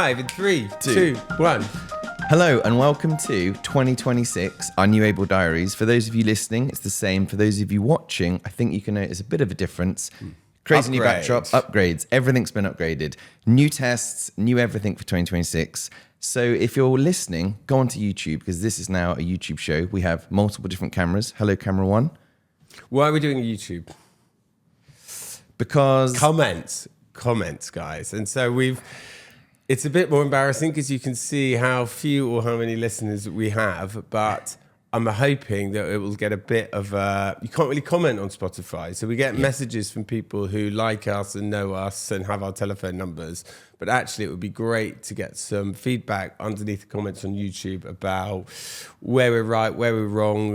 5 in 3, 2, 1. Hello and welcome to 2026, our new Able Diaries. For those of you listening, it's the same. For those of you watching, I think you can notice a bit of a difference. Crazy new backdrop, upgrades. Everything's been upgraded. New tests, new everything for 2026. So if you're listening, go onto YouTube because this is now a YouTube show. We have multiple different cameras. Hello, camera one. Why are we doing YouTube? Because... Comments, guys. And so it's a bit more embarrassing because you can see how few or how many listeners we have, but I'm hoping that it will get a bit of you can't really comment on Spotify. So we get messages from people who like us and know us and have our telephone numbers. But actually, it would be great to get some feedback underneath the comments on YouTube about where we're right, where we're wrong.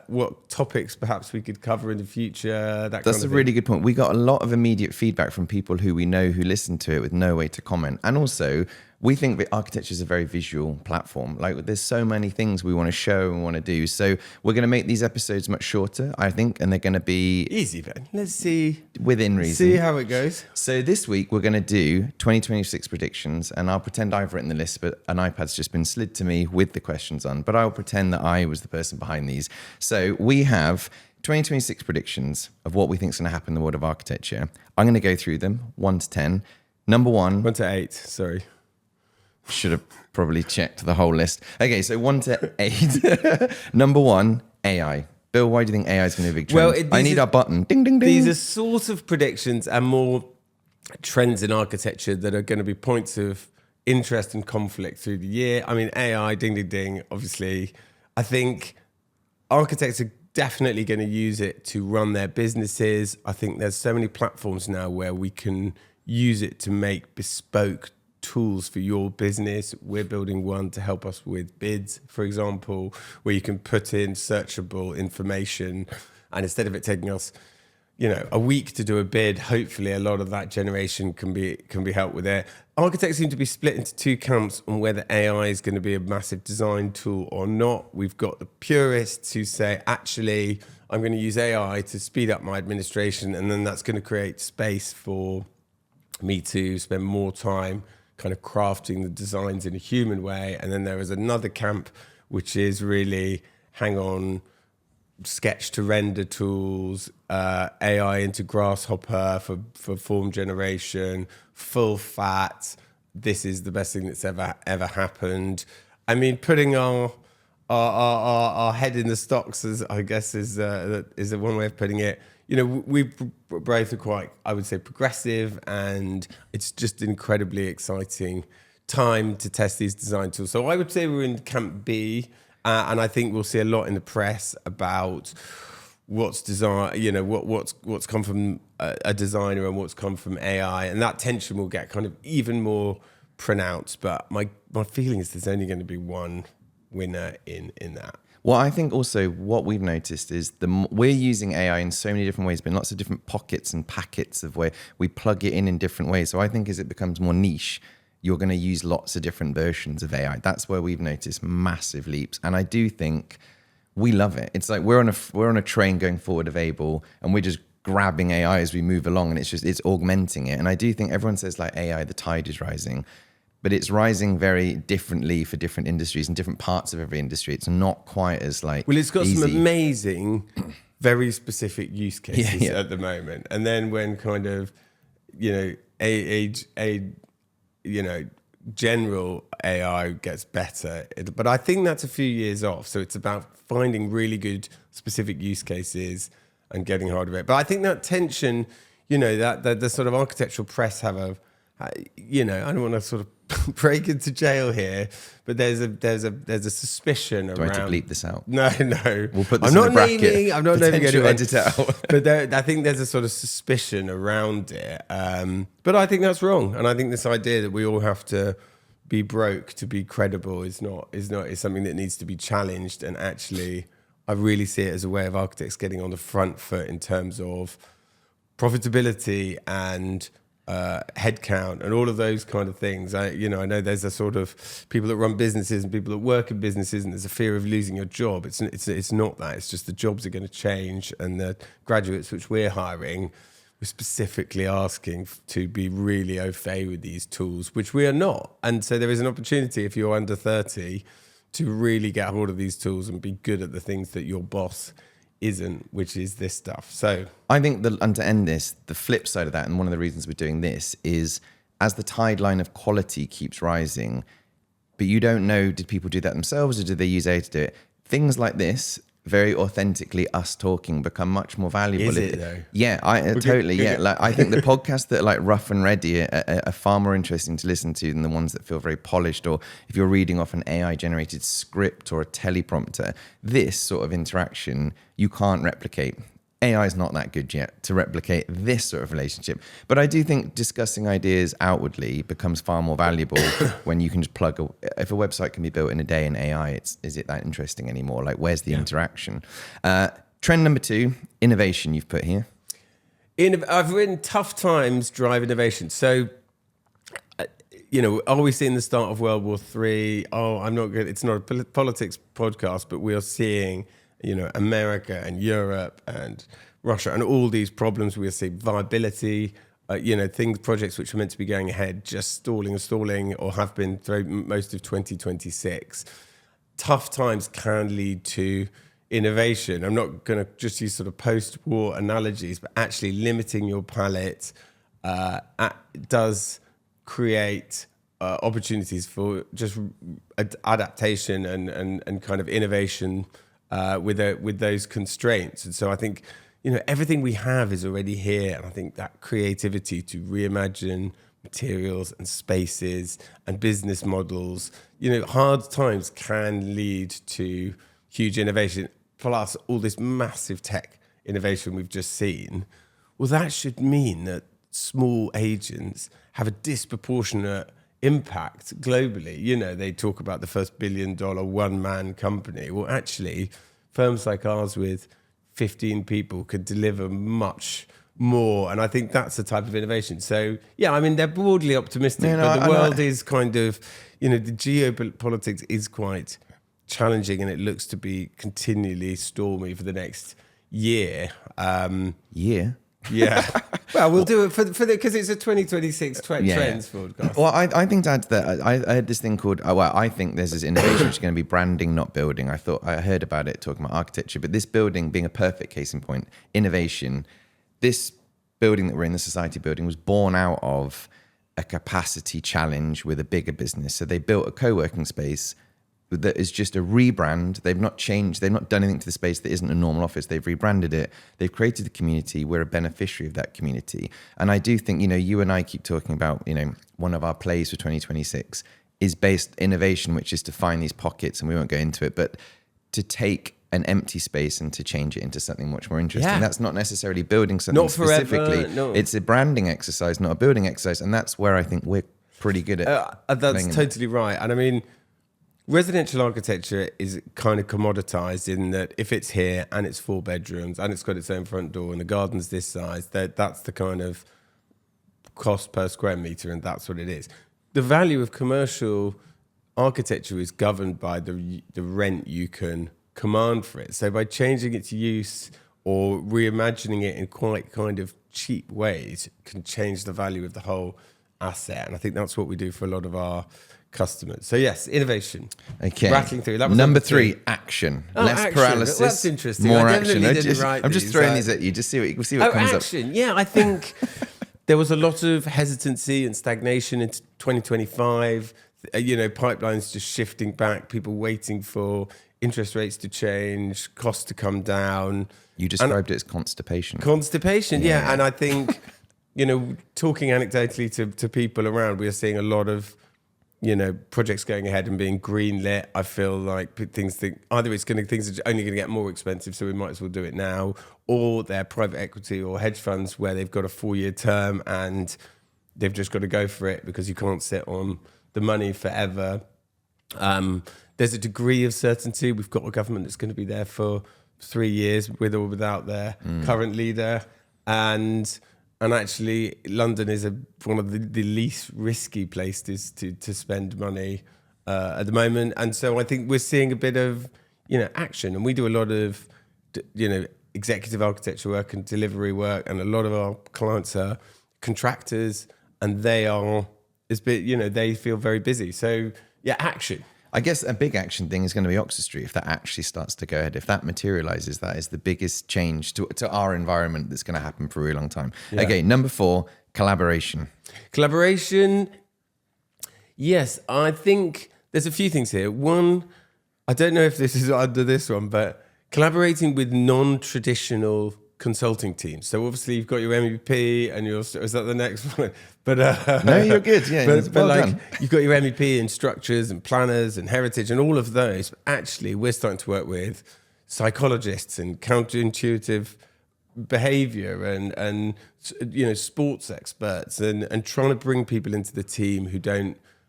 What topics perhaps we could cover in the future. That's a really good point. We got a lot of immediate feedback from people who we know who listen to it with no way to comment, and also we think that architecture is a very visual platform. Like there's so many things we want to show and want to do. So we're going to make these episodes much shorter, I think, and they're going to be easy. Ben, let's see within reason. See how it goes. So this week we're going to do 2026 predictions, and I'll pretend I've written the list, but an iPad's just been slid to me with the questions on. But I'll pretend that I was the person behind these. So we have 2026 predictions of what we think is going to happen in the world of architecture. I'm going to go through them 1 to 10. Number 1. 1 to 8. Sorry. Should have probably checked the whole list. Okay, so 1 to 8. Number 1, AI. Bill, why do you think AI is going to be a big trend? Well, I need our button. Ding, ding, ding. These are sort of predictions and more trends in architecture that are going to be points of interest and conflict through the year. I mean, AI, ding, ding, ding, obviously. I think architects are definitely going to use it to run their businesses. I think there's so many platforms now where we can use it to make bespoke tools for your business. We're building one to help us with bids, for example, where you can put in searchable information, and instead of it taking us, a week to do a bid, hopefully a lot of that generation can be helped with it. Architects seem to be split into two camps on whether AI is going to be a massive design tool or not. We've got the purists who say, actually, I'm going to use AI to speed up my administration, and then that's going to create space for me to spend more time kind of crafting the designs in a human way. And then there is another camp, which is really, hang on, sketch to render tools, AI into Grasshopper for form generation, full fat. This is the best thing that's ever happened. I mean, putting our head in the stocks, as I guess is the one way of putting it. We both are quite, I would say, progressive, and it's just an incredibly exciting time to test these design tools. So I would say we're in camp B, and I think we'll see a lot in the press about what's design, what's come from a designer and what's come from AI, and that tension will get kind of even more pronounced. But my feeling is there's only going to be one winner in that. Well, I think also what we've noticed is we're using AI in so many different ways, but in lots of different pockets and packets of where we plug it in different ways. So I think as it becomes more niche, you're going to use lots of different versions of AI. That's where we've noticed massive leaps. And I do think we love it. It's like we're on a train going forward of Able, and we're just grabbing AI as we move along, and it's augmenting it. And I do think everyone says like AI, the tide is rising. But it's rising very differently for different industries and different parts of every industry. It's not quite as like Well, it's got easy. some amazing, very specific use cases at the moment. And then when kind of, general AI gets better. But I think that's a few years off. So it's about finding really good specific use cases and getting hold of it. But I think that tension, that the sort of architectural press have I don't want to sort of break into jail here, but there's a suspicion around. Do I have to bleep this out? No. We'll put this in the bracket. I'm not naming anyone. Edit out. But I think there's a sort of suspicion around it. But I think that's wrong, and I think this idea that we all have to be broke to be credible is something that needs to be challenged. And actually, I really see it as a way of architects getting on the front foot in terms of profitability and headcount and all of those kind of things. I know there's a sort of people that run businesses and people that work in businesses, and there's a fear of losing your job. It's not that. It's just the jobs are going to change, and the graduates which we're hiring, we're specifically asking to be really au fait with these tools, which we are not. And so there is an opportunity if you're under 30 to really get hold of these tools and be good at the things that your boss isn't, which is this stuff. So I think and to end this, the flip side of that, and one of the reasons we're doing this is as the tide line of quality keeps rising, but you don't know, did people do that themselves or did they use AI to do it? Things like this, very authentically us talking, become much more valuable. Is it though? Yeah, totally. Yeah, like I think the podcasts that are like rough and ready are far more interesting to listen to than the ones that feel very polished. Or if you're reading off an AI generated script or a teleprompter, this sort of interaction you can't replicate. AI is not that good yet to replicate this sort of relationship. But I do think discussing ideas outwardly becomes far more valuable when you can just if a website can be built in a day in AI, is it that interesting anymore? Like, where's the interaction? Trend number 2, innovation you've put here. I've written tough times drive innovation. So, are we seeing the start of World War III? Oh, I'm not good. It's not a politics podcast, but we are seeing America and Europe and Russia and all these problems. We see viability, projects which are meant to be going ahead, just stalling or have been through most of 2026. Tough times can lead to innovation. I'm not going to just use sort of post-war analogies, but actually limiting your palette does create opportunities for just adaptation and kind of innovation with those constraints. And so I think, everything we have is already here. And I think that creativity to reimagine materials and spaces and business models, hard times can lead to huge innovation. Plus all this massive tech innovation we've just seen. Well, that should mean that small agents have a disproportionate impact globally. They talk about the first $1 billion one-man company. Well, actually, firms like ours with 15 people could deliver much more. And I think that's the type of innovation. So, they're broadly optimistic, but the world is kind of, the geopolitics is quite challenging and it looks to be continually stormy for the next year. Yeah. Well, we'll do it because it's a 2026 trends podcast. Well, I think to add to that, I heard this thing called, I think there's this innovation which is going to be branding, not building. I heard about it talking about architecture, but this building being a perfect case in point, innovation, this building that we're in, the society building, was born out of a capacity challenge with a bigger business. So they built a co-working space that is just a rebrand. They've not changed. They've not done anything to the space that isn't a normal office. They've rebranded it. They've created the community. We're a beneficiary of that community. And I do think, you and I keep talking about, one of our plays for 2026 is based innovation, which is to find these pockets, and we won't go into it, but to take an empty space and to change it into something much more interesting. Yeah. That's not necessarily building something not specifically. Forever, no. It's a branding exercise, not a building exercise. And that's where I think we're pretty good at. That's totally right. And residential architecture is kind of commoditized in that if it's here and it's 4 bedrooms and it's got its own front door and the garden's this size, that's the kind of cost per square meter, and that's what it is. The value of commercial architecture is governed by the rent you can command for it. So by changing its use or reimagining it in quite kind of cheap ways can change the value of the whole asset. And I think that's what we do for a lot of our customers. So yes, innovation. Okay. Rattling through. That was number 3, action. Less action. paralysis. Well, that's interesting. More action. I'm just throwing these at you. Just see what comes action. up. Yeah, I think there was a lot of hesitancy and stagnation in 2025. Pipelines just shifting back, people waiting for interest rates to change, costs to come down. You described it as constipation. Constipation, yeah. And I think, talking anecdotally to people around, we are seeing a lot of projects going ahead and being greenlit. I feel like things are only going to get more expensive, so we might as well do it now. Or they're private equity or hedge funds where they've got a 4-year term and they've just got to go for it because you can't sit on the money forever. There's a degree of certainty. We've got a government that's going to be there for 3 years, with or without their current leader, and actually, London is one of the least risky places to spend money at the moment. And so I think we're seeing a bit of, action. And we do a lot of, executive architecture work and delivery work, and a lot of our clients are contractors, and they feel very busy. So yeah, action. I guess a big action thing is going to be Oxford Street. If that actually starts to go ahead, if that materializes, that is the biggest change to our environment that's going to happen for a really long time. Yeah. Okay, number 4, collaboration. Collaboration. Yes, I think there's a few things here. One, I don't know if this is under this one, but collaborating with non-traditional consulting teams. So obviously you've got your MEP and is that the next one? But no, you're good. Yeah, but like done. You've got your MEP and structures and planners and heritage and all of those. But actually, we're starting to work with psychologists and counterintuitive behavior and sports experts and trying to bring people into the team who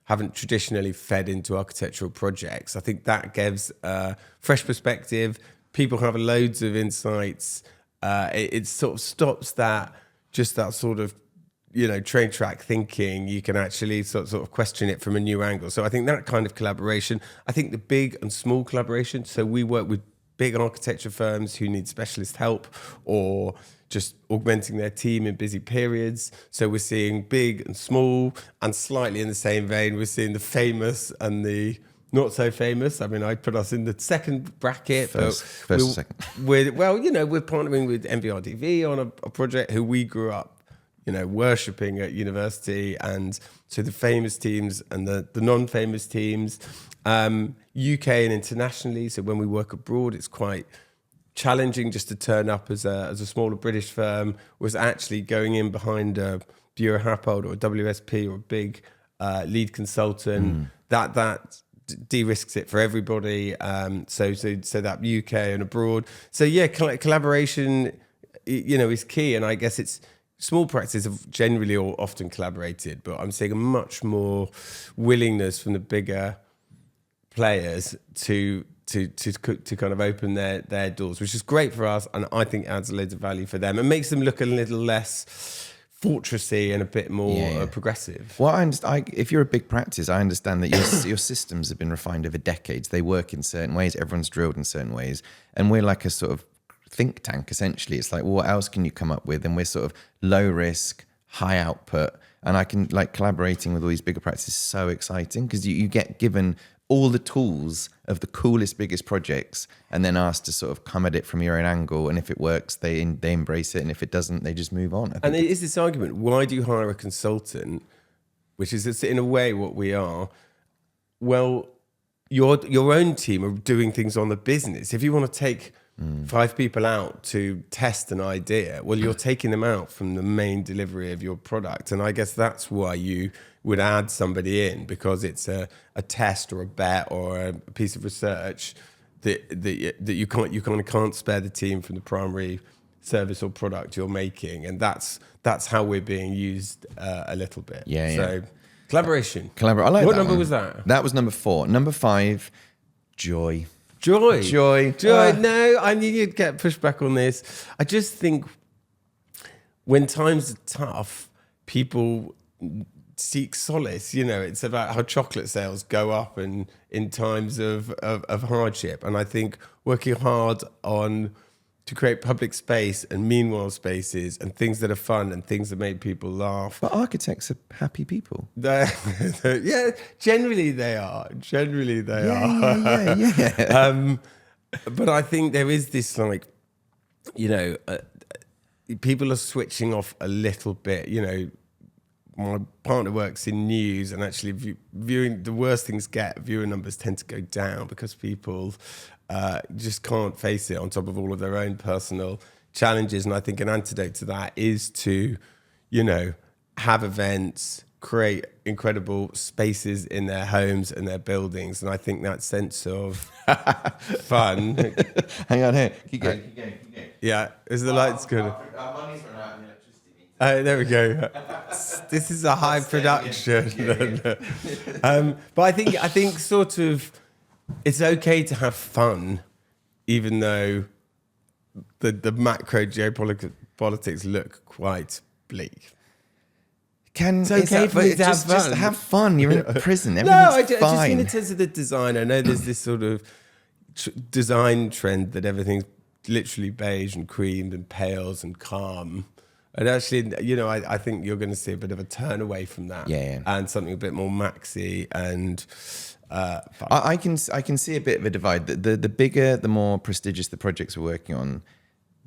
haven't traditionally fed into architectural projects. I think that gives a fresh perspective. People have loads of insights. It sort of stops that sort of, train track thinking. You can actually sort of question it from a new angle. So I think that kind of collaboration. I think the big and small collaboration. So we work with big architecture firms who need specialist help or just augmenting their team in busy periods. So we're seeing big and small, and slightly in the same vein, we're seeing the famous and the not so famous. I mean, I'd put us in the second bracket. First or second. We're partnering with MVRDV on a project who we grew up, worshipping at university. And so the famous teams and the non-famous teams, UK and internationally. So when we work abroad, it's quite challenging just to turn up as a smaller British firm, was actually going in behind a Bureau Happold or a WSP or a big lead consultant. That de-risks it for everybody. So that UK and abroad. So yeah, collaboration, is key. And I guess it's small practices have generally or often collaborated, but I'm seeing a much more willingness from the bigger players to kind of open their doors, which is great for us, and I think adds loads of value for them and makes them look a little less fortressy and a bit more progressive. Well, if you're a big practice, I understand that your systems have been refined over decades. They work in certain ways. Everyone's drilled in certain ways, and we're like a sort of think tank. Essentially, it's like, well, what else can you come up with? And we're sort of low risk, high output, and I can collaborating with all these bigger practices is so exciting because you get given all the tools of the coolest, biggest projects, and then asked to sort of come at it from your own angle. And if it works, they embrace it, and if it doesn't, they just move on. And it is this argument: why do you hire a consultant? Which is in a way what we are. Well, your own team are doing things on the business. If you want to take 5 people out to test an idea, well, you're taking them out from the main delivery of your product. And I guess that's why you would add somebody in, because it's a test or a bet or a piece of research that you can't spare the team from the primary service or product you're making. And that's how we're being used a little bit. So collaboration. I like what that number one. was that? That was number 4. Number 5, joy. Joy. No, I knew you'd get pushback on this. I just think when times are tough, people seek solace. It's about how chocolate sales go up in times of hardship. And I think working hard to create public space and meanwhile spaces and things that are fun and things that make people laugh. But architects are happy people. Yeah, generally they are. Yeah. But I think there is this people are switching off a little bit. My partner works in news, and actually viewing, the worst things get, viewer numbers tend to go down because people just can't face it on top of all of their own personal challenges. And I think an antidote to that is to, have events, create incredible spaces in their homes and their buildings. And I think that sense of fun. Hang on here. Keep going. Yeah, is the lights good? Our money's run out in electricity. There we go. This is a high production. But I think sort of it's okay to have fun, even though the macro geopolitics look quite bleak. It's okay for you to have fun. Just have fun. You're in prison. Everything's I just fine. mean in terms of the design. I know there's this sort of design trend that everything's literally beige and cream and pales and calm. And actually, you know, I think you're going to see a bit of a turn away from that, and something a bit more maxi and fun. I can see a bit of a divide. The bigger, the more prestigious the projects we're working on,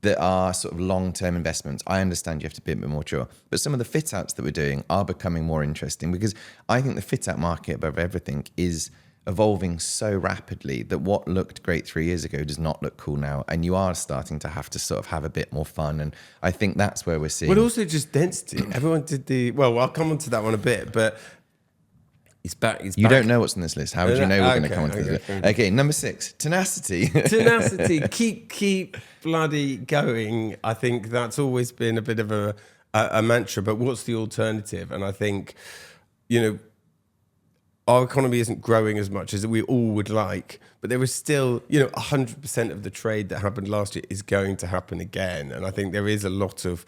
that are sort of long-term investments. I understand you have to be a bit more mature, but some of the fit-outs that we're doing are becoming more interesting, because I think the fit-out market above everything is evolving so rapidly that what looked great 3 years ago does not look cool now, and you are starting to have to sort of have a bit more fun, and I think that's where we're seeing. But also just density. Everyone did well, I'll come on to that one a bit, but it's back. You don't know what's on this list. How would you know we're going to come on to this list? Okay, number 6, tenacity. Tenacity, keep bloody going. I think that's always been a bit of a mantra, but what's the alternative? And I think, you know, our economy isn't growing as much as we all would like, but there is still, you know, 100% of the trade that happened last year is going to happen again. And I think there is a lot of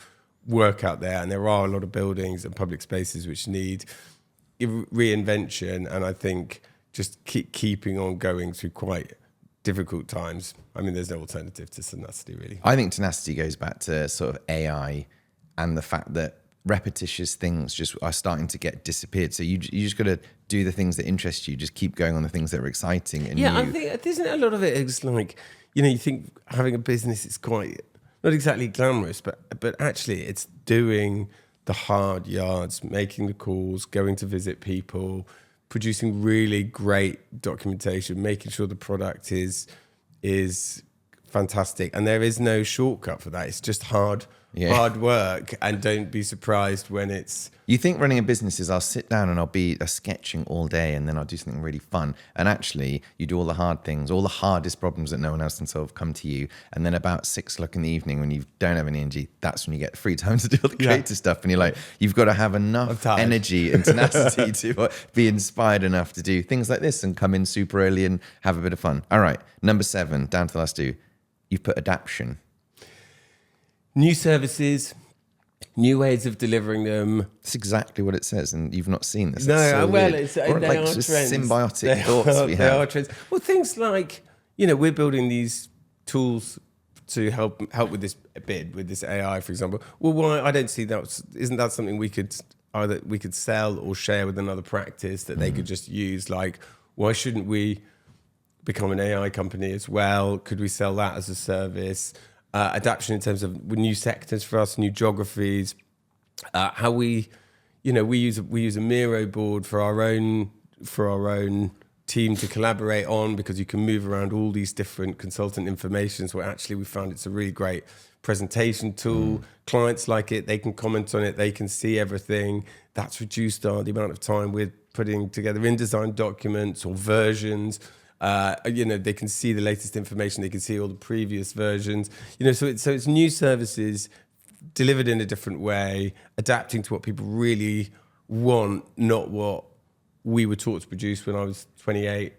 work out there, and there are a lot of buildings and public spaces which need reinvention. And I think just keeping on going through quite difficult times. I mean, there's no alternative to tenacity, really. I think tenacity goes back to sort of AI and the fact that repetitious things just are starting to get disappeared. So you just got to do the things that interest you. Just keep going on the things that are exciting and new. I think isn't a lot of it is like, you know, you think having a business is quite not exactly glamorous, but actually it's doing the hard yards, making the calls, going to visit people, producing really great documentation, making sure the product is fantastic, and there is no shortcut for that. It's just hard work, and don't be surprised when it's... You think running a business is I'll sit down and I'll be sketching all day and then I'll do something really fun. And actually, you do all the hard things, all the hardest problems that no one else can solve come to you. And then about 6 o'clock in the evening, when you don't have any energy, that's when you get free time to do all the creative stuff. And you're like, you've got to have enough energy and tenacity to be inspired enough to do things like this and come in super early and have a bit of fun. All right, number 7, down to the last 2. You've put adaption. New services, new ways of delivering them. That's exactly what it says, and you've not seen this. No, so well, weird. they like are just trends. Symbiotic thoughts we have. They are trends. Well, things like, you know, we're building these tools to help with this bid, with this AI, for example. Well, why? I don't see that. Isn't that something we could sell or share with another practice that they could just use? Like, why shouldn't we become an AI company as well? Could we sell that as a service? Adaptation in terms of new sectors for us, new geographies. How we use a Miro board for our own team to collaborate on, because you can move around all these different consultant informations. Where actually we found it's a really great presentation tool. Clients like it; they can comment on it, they can see everything. That's reduced the amount of time we're putting together InDesign documents or versions. You know, they can see the latest information. They can see all the previous versions. You know, so it's new services delivered in a different way, adapting to what people really want, not what we were taught to produce when I was 28.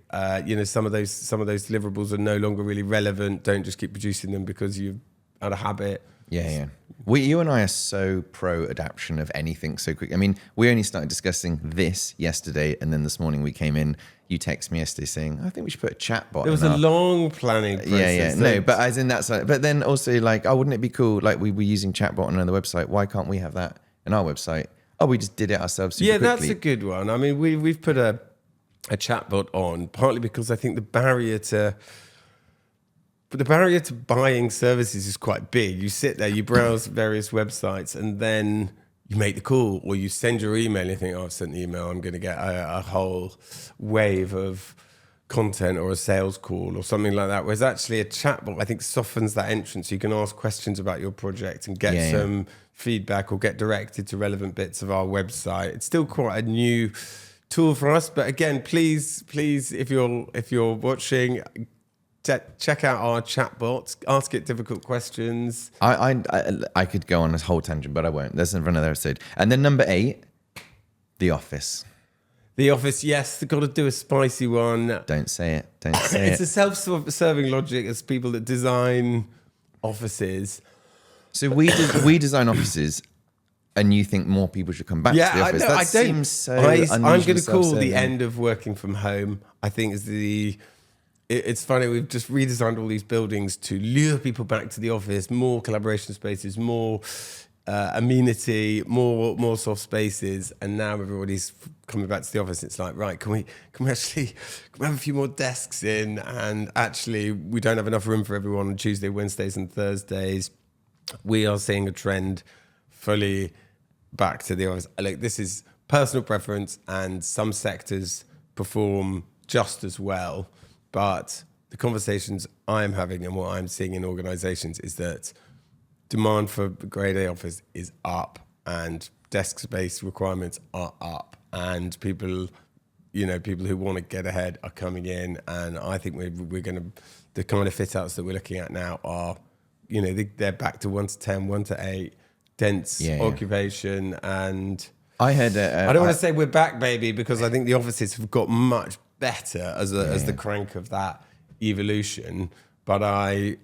You know, some of those deliverables are no longer really relevant. Don't just keep producing them because you're out of habit. Yeah. You and I are so pro adaptation of anything so quick. I mean, we only started discussing this yesterday, and then this morning we came in. You text me yesterday saying, I think we should put a chat bot. It was a long planning process. No, but as in that side. But then also like, oh, wouldn't it be cool? Like we were using chatbot on another website. Why can't we have that in our website? Oh, we just did it ourselves super quickly. That's a good one. I mean, we've put a chatbot on, partly because I think the barrier to buying services is quite big. You sit there, you browse various websites, and then you make the call, or you send your email and you think, oh, I've sent the email, I'm going to get a whole wave of content or a sales call or something like that. Whereas actually a chatbot, I think, softens that entrance. You can ask questions about your project and get some feedback, or get directed to relevant bits of our website. It's still quite a new tool for us. But again, please, if you're watching, check out our chatbot, ask it difficult questions. I could go on this whole tangent, but I won't. That's in another episode. And then number 8, The Office. The Office, yes, they've got to do a spicy one. Don't say it. Don't say it. It's a self-serving logic as people that design offices. So we design offices, and you think more people should come back to the office. That seems so unusual. I'm going to call the end of working from home, I think, is it's funny, we've just redesigned all these buildings to lure people back to the office, more collaboration spaces, more amenity, more soft spaces, and now everybody's coming back to the office. It's like, right, can we have a few more desks in? And actually, we don't have enough room for everyone on Tuesday, Wednesdays, and Thursdays. We are seeing a trend fully back to the office. Like, this is personal preference, and some sectors perform just as well. But the conversations I'm having and what I'm seeing in organizations is that demand for grade A office is up, and desk space requirements are up, and people who want to get ahead are coming in. And I think we're going to, the kind of fit outs that we're looking at now are, they're back to 1 to 10, 1 to 8, dense occupation. And I heard. I don't want to say we're back, baby, because I think the offices have got much better as the crank of that evolution. But I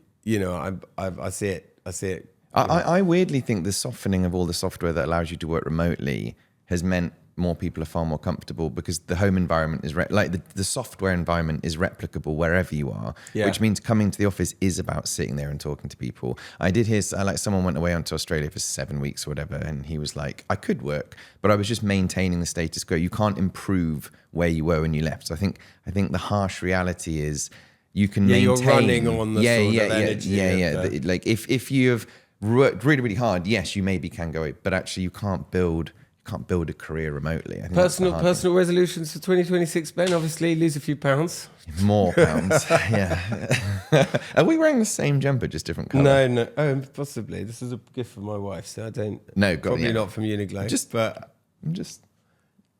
see it. I see it. I weirdly think the softening of all the software that allows you to work remotely has meant more people are far more comfortable, because the home environment is the software environment is replicable wherever you are, which means coming to the office is about sitting there and talking to people. I did hear someone went away onto Australia for 7 weeks or whatever, and he was like, I could work, but I was just maintaining the status quo. You can't improve where you were when you left. So I think the harsh reality is you can maintain. You're running on the sort of energy. Like if you have worked really, really hard, yes, you maybe can go, but actually you can't build a career remotely. I think personal resolutions for 2026, Ben. Obviously, lose a few pounds. More pounds. Yeah. Are we wearing the same jumper, just different colour? No. Oh, possibly. This is a gift from my wife, so I don't. No, probably not from Uniqlo. But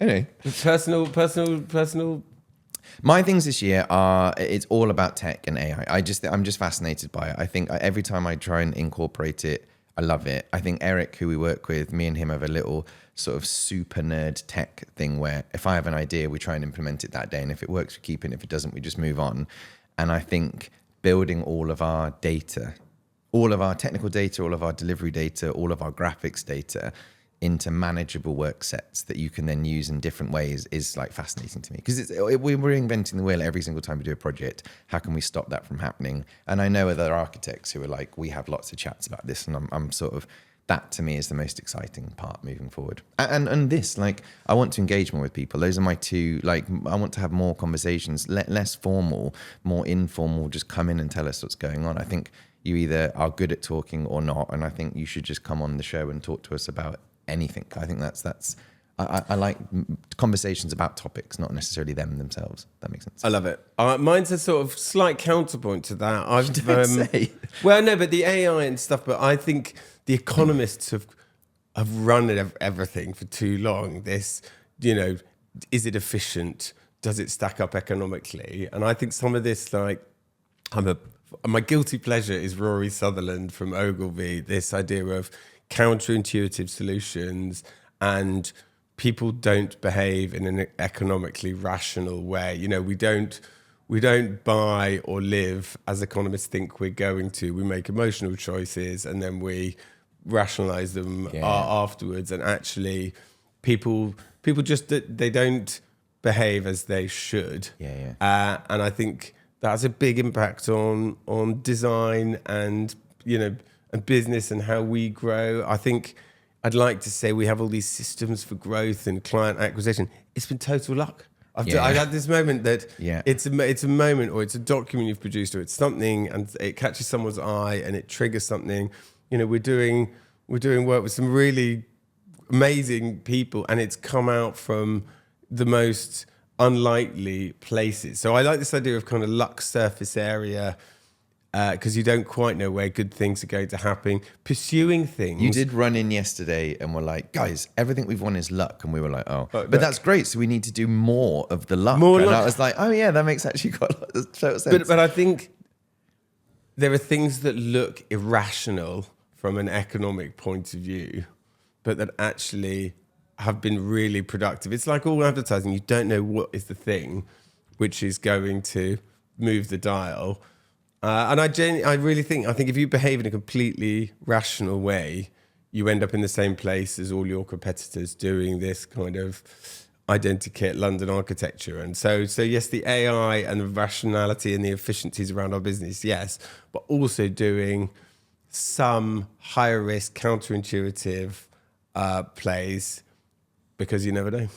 anyway. Personal. My things this year it's all about tech and AI. I'm just fascinated by it. I think every time I try and incorporate it, I love it. I think Eric, who we work with, me and him have a little sort of super nerd tech thing where if I have an idea, we try and implement it that day. And if it works, we keep it. And if it doesn't, we just move on. And I think building all of our data, all of our technical data, all of our delivery data, all of our graphics data into manageable work sets that you can then use in different ways is like fascinating to me, because we're reinventing the wheel every single time we do a project. How can we stop that from happening? And I know other architects who are like, we have lots of chats about this, and I'm sort of, that to me is the most exciting part moving forward. And this, like, I want to engage more with people. Those are my two, like, I want to have more conversations, less formal, more informal, just come in and tell us what's going on. I think you either are good at talking or not, and I think you should just come on the show and talk to us about anything. I think I like conversations about topics, not necessarily them themselves. That makes sense. I love it. Mine's a sort of slight counterpoint to that. Say. Well, no, but the AI and stuff. But I think the economists have run everything for too long. This, is it efficient? Does it stack up economically? And I think some of this, like, my guilty pleasure is Rory Sutherland from Ogilvy. This idea of counterintuitive solutions, and people don't behave in an economically rational way. We don't buy or live as economists think we're going to. We make emotional choices and then we rationalize them afterwards. And actually, people just, they don't behave as they should. And I think that's a big impact on design and and business and how we grow. I think I'd like to say we have all these systems for growth and client acquisition. It's been total luck. I've had this moment that it's a moment, or it's a document you've produced, or it's something, and it catches someone's eye and it triggers something. We're doing work with some really amazing people, and it's come out from the most unlikely places. So I like this idea of kind of luck surface area, because you don't quite know where good things are going to happen. Pursuing things. You did run in yesterday and were like, guys, everything we've won is luck. And we were like, oh. But that's great. So we need to do more of the luck. And I was like, oh yeah, that makes actually quite a lot of sense. But I think there are things that look irrational from an economic point of view, but that actually have been really productive. It's like all advertising. You don't know what is the thing which is going to move the dial. And I really think if you behave in a completely rational way, you end up in the same place as all your competitors doing this kind of identikit London architecture. And so yes, the AI and the rationality and the efficiencies around our business, yes, but also doing some higher risk, counterintuitive plays, because you never know.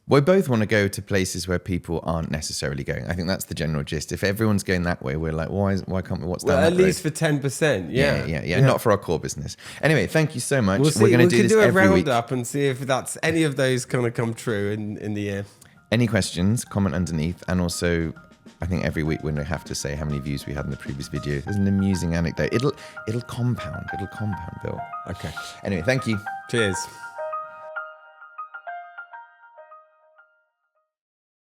We both want to go to places where people aren't necessarily going. I think that's the general gist. If everyone's going that way, we're like, why can't we? What's down that at least road? for 10%. Yeah. Not for our core business. Anyway, thank you so much. We'll see. We're going to do this a every week. roundup and see if that's any of those kind of come true in the year. Any questions, comment underneath. And also, I think every week we're going to have to say how many views we had in the previous video. There's an amusing anecdote. It'll compound. Bill. Okay. Anyway, thank you. Cheers.